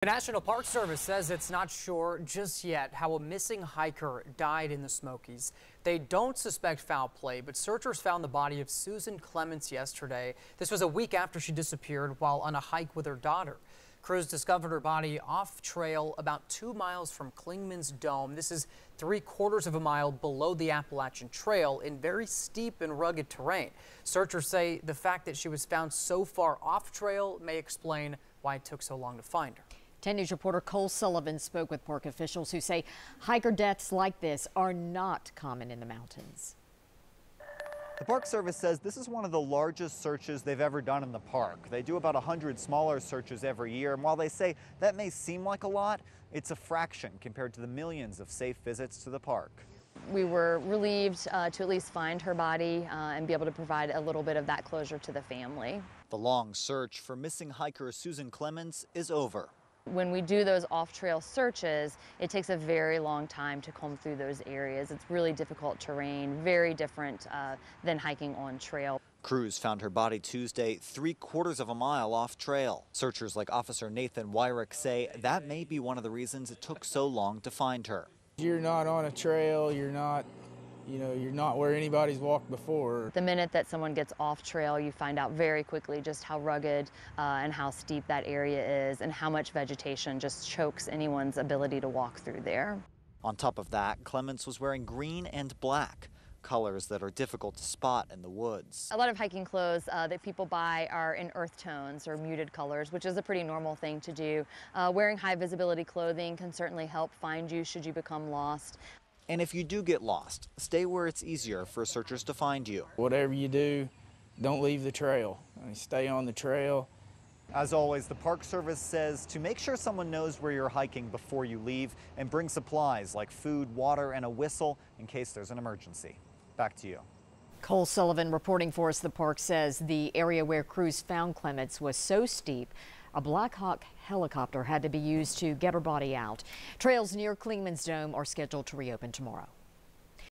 The National Park Service says it's not sure just yet how a missing hiker died in the Smokies. They don't suspect foul play, but searchers found the body of Susan Clements yesterday. This was a week after she disappeared while on a hike with her daughter. Crews discovered her body off trail about 2 miles from Clingman's Dome. This is 3/4 of a mile below the Appalachian Trail in very steep and rugged terrain. Searchers say the fact that she was found so far off trail may explain why it took so long to find her. 10 News reporter Cole Sullivan spoke with park officials who say hiker deaths like this are not common in the mountains. The Park Service says this is one of the largest searches they've ever done in the park. They do about 100 smaller searches every year, and while they say that may seem like a lot, it's a fraction compared to the millions of safe visits to the park. We were relieved to at least find her body and be able to provide a little bit of that closure to the family. The long search for missing hiker Susan Clements is over. When we do those off-trail searches, it takes a very long time to comb through those areas. It's really difficult terrain, very different than hiking on trail. Crews found her body Tuesday 3/4 of a mile off trail. Searchers like Officer Nathan Wyrick say that may be one of the reasons it took so long to find her. You're not on a trail, you're not where anybody's walked before. The minute that someone gets off trail, you find out very quickly just how rugged and how steep that area is and how much vegetation just chokes anyone's ability to walk through there. On top of that, Clements was wearing green and black, colors that are difficult to spot in the woods. A lot of hiking clothes that people buy are in earth tones or muted colors, which is a pretty normal thing to do. Wearing high visibility clothing can certainly help find you should you become lost. And if you do get lost, stay where it's easier for searchers to find you. Whatever you do, don't leave the trail. Stay on the trail. As always, the Park Service says to make sure someone knows where you're hiking before you leave and bring supplies like food, water, and a whistle in case there's an emergency. Back to you. Cole Sullivan reporting for us. The park says the area where crews found Clements was so steep a Black Hawk helicopter had to be used to get her body out. Trails near Clingman's Dome are scheduled to reopen tomorrow.